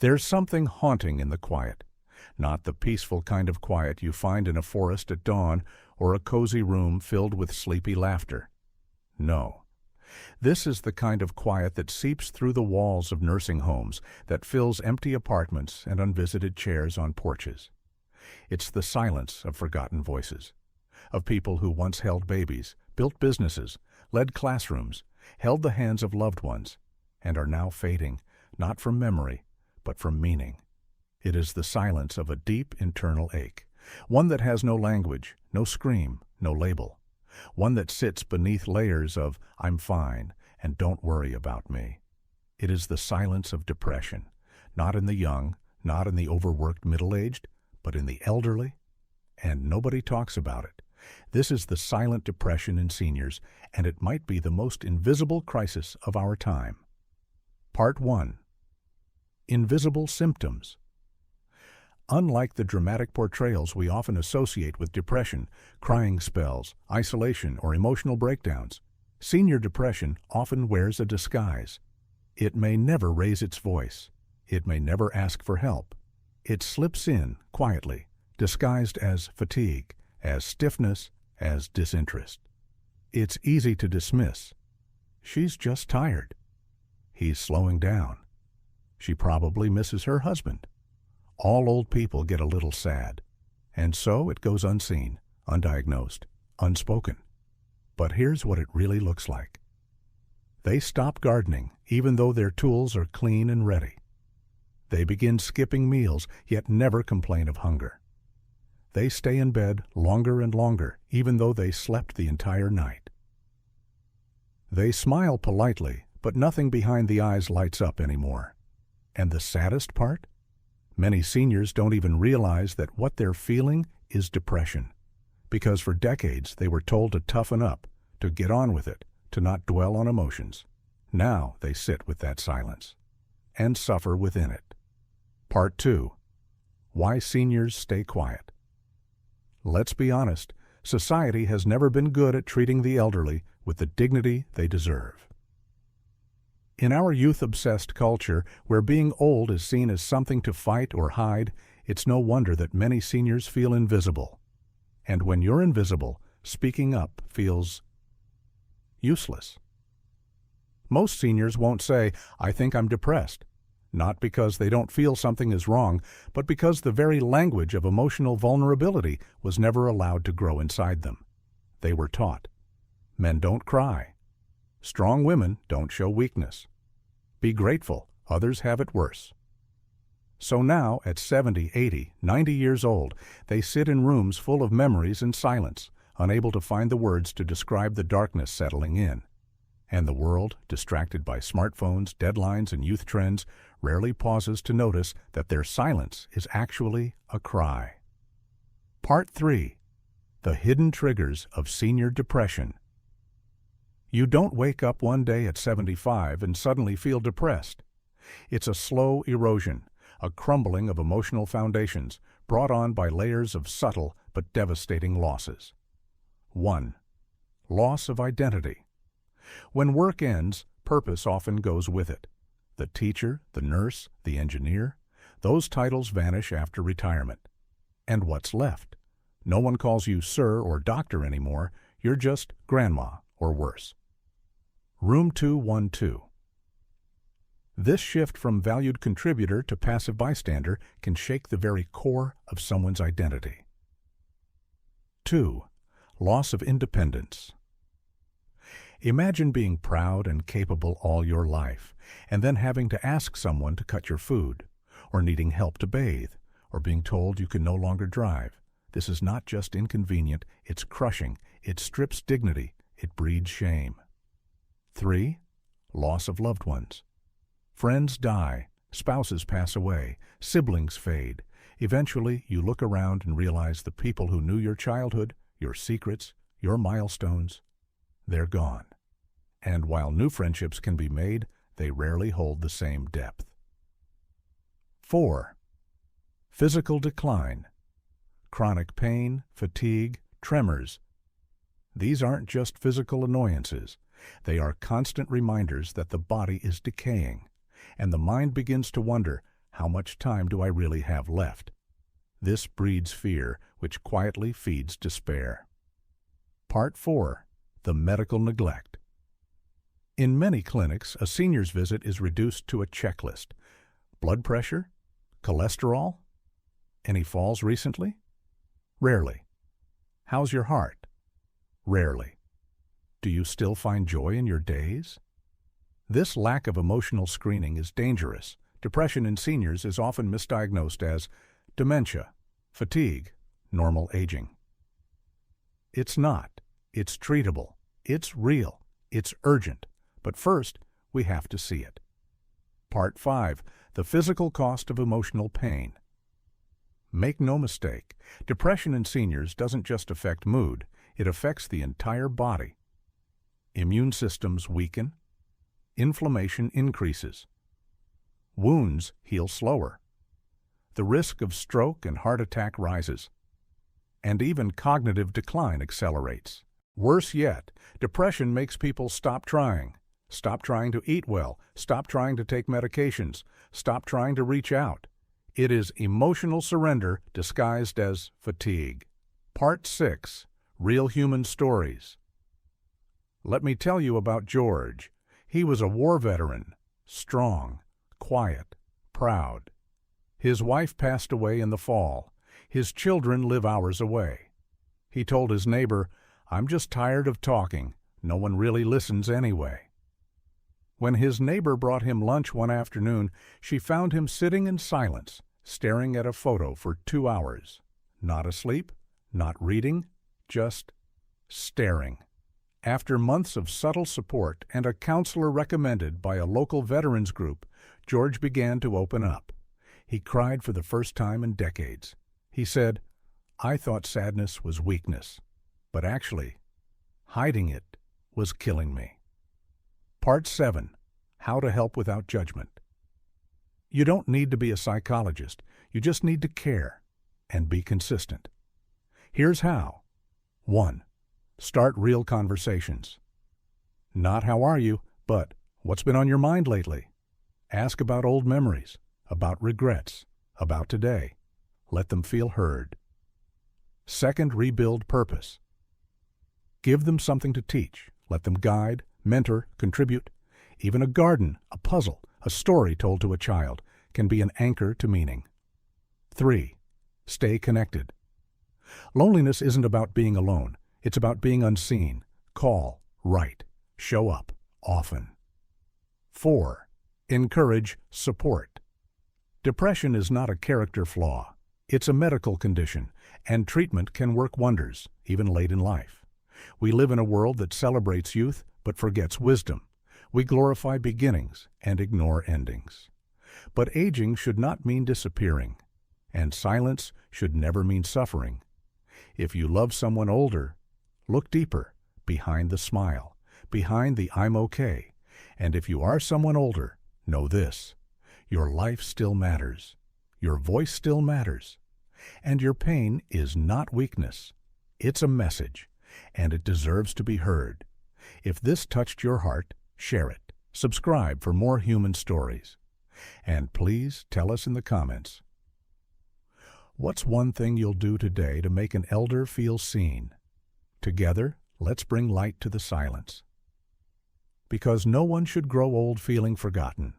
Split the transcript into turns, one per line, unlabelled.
There's something haunting in the quiet, not the peaceful kind of quiet you find in a forest at dawn or a cozy room filled with sleepy laughter. No. This is the kind of quiet that seeps through the walls of nursing homes, that fills empty apartments and unvisited chairs on porches. It's the silence of forgotten voices, of people who once held babies, built businesses, led classrooms, held the hands of loved ones, and are now fading, not from memory, but from meaning. It is the silence of a deep internal ache, one that has no language, no scream, no label, one that sits beneath layers of "I'm fine" and "don't worry about me." It is the silence of depression, not in the young, not in the overworked middle-aged, but in the elderly, and nobody talks about it. This is the silent depression in seniors, and it might be the most invisible crisis of our time. Part 1. Invisible symptoms. Unlike the dramatic portrayals we often associate with depression, crying spells, isolation, or emotional breakdowns, senior depression often wears a disguise. It may never raise its voice. It may never ask for help. It slips in quietly, disguised as fatigue, as stiffness, as disinterest. It's easy to dismiss. She's just tired. He's slowing down. She probably misses her husband. All old people get a little sad, and so it goes unseen, undiagnosed, unspoken. But here's what it really looks like. They stop gardening, even though their tools are clean and ready. They begin skipping meals, yet never complain of hunger. They stay in bed longer and longer, even though they slept the entire night. They smile politely, but nothing behind the eyes lights up anymore. And the saddest part? Many seniors don't even realize that what they're feeling is depression, because for decades they were told to toughen up, to get on with it, to not dwell on emotions. Now they sit with that silence and suffer within it. Part 2. Why seniors stay quiet. Let's be honest, society has never been good at treating the elderly with the dignity they deserve. In our youth-obsessed culture, where being old is seen as something to fight or hide, it's no wonder that many seniors feel invisible. And when you're invisible, speaking up feels useless. Most seniors won't say, "I think I'm depressed," not because they don't feel something is wrong, but because the very language of emotional vulnerability was never allowed to grow inside them. They were taught, men don't cry. Strong women don't show weakness. Be grateful, others have it worse. So now, at 70, 80, 90 years old, they sit in rooms full of memories and silence, unable to find the words to describe the darkness settling in. And the world, distracted by smartphones, deadlines, and youth trends, rarely pauses to notice that their silence is actually a cry. Part 3. The hidden triggers of senior depression. You don't wake up one day at 75 and suddenly feel depressed. It's a slow erosion, a crumbling of emotional foundations brought on by layers of subtle but devastating losses. 1. Loss of identity. When work ends, purpose often goes with it. The teacher, the nurse, the engineer, those titles vanish after retirement. And what's left? No one calls you sir or doctor anymore. You're just grandma or worse. Room 212. This shift from valued contributor to passive bystander can shake the very core of someone's identity. 2. Loss of independence. Imagine being proud and capable all your life, and then having to ask someone to cut your food, or needing help to bathe, or being told you can no longer drive. This is not just inconvenient, it's crushing, it strips dignity, it breeds shame. 3. Loss of loved ones. Friends die, spouses pass away, siblings fade. Eventually, you look around and realize the people who knew your childhood, your secrets, your milestones, they're gone. And while new friendships can be made, they rarely hold the same depth. 4. Physical decline. Chronic pain, fatigue, tremors. These aren't just physical annoyances. They are constant reminders that the body is decaying, and the mind begins to wonder, How much time do I really have left? This breeds fear, which quietly feeds despair. Part 4. The medical neglect. In many clinics, a senior's visit is reduced to a checklist. Blood pressure? Cholesterol? Any falls recently? Rarely. How's your heart? Rarely. Do you still find joy in your days? This lack of emotional screening is dangerous. Depression in seniors is often misdiagnosed as dementia, fatigue, normal aging. It's not. It's treatable. It's real. It's urgent. But first, we have to see it. Part 5. The physical cost of emotional pain. Make no mistake, depression in seniors doesn't just affect mood, it affects the entire body. Immune systems weaken. Inflammation increases. Wounds heal slower. The risk of stroke and heart attack rises. And even cognitive decline accelerates. Worse yet, depression makes people stop trying to eat well, stop trying to take medications, stop trying to reach out. It is emotional surrender disguised as fatigue. Part 6. Real Human Stories. Let me tell you about George. He was a war veteran, strong, quiet, proud. His wife passed away in the fall. His children live hours away. He told his neighbor, "I'm just tired of talking. No one really listens anyway." When his neighbor brought him lunch one afternoon, she found him sitting in silence, staring at a photo for 2 hours. Not asleep, not reading, just staring. After months of subtle support and a counselor recommended by a local veterans group, George began to open up. He cried for the first time in decades. He said, "I thought sadness was weakness, but actually, hiding it was killing me." Part 7. How to help without judgment. You don't need to be a psychologist. You just need to care and be consistent. Here's how. 1. Start real conversations. Not "how are you," but "what's been on your mind lately?" Ask about old memories, about regrets, about today. Let them feel heard. 2. Rebuild purpose. Give them something to teach. Let them guide, mentor, contribute. Even a garden, a puzzle, a story told to a child can be an anchor to meaning. 3. Stay connected. Loneliness isn't about being alone. It's about being unseen. Call, write, show up, often. 4. Encourage support. Depression is not a character flaw. It's a medical condition, and treatment can work wonders, even late in life. We live in a world that celebrates youth but forgets wisdom. We glorify beginnings and ignore endings. But aging should not mean disappearing, and silence should never mean suffering. If you love someone older, look deeper, behind the smile, behind the "I'm okay." And if you are someone older, know this: your life still matters, your voice still matters, and your pain is not weakness. It's a message, and it deserves to be heard. If this touched your heart, share it. Subscribe for more human stories. And please tell us in the comments, what's one thing you'll do today to make an elder feel seen? Together, let's bring light to the silence. Because no one should grow old feeling forgotten.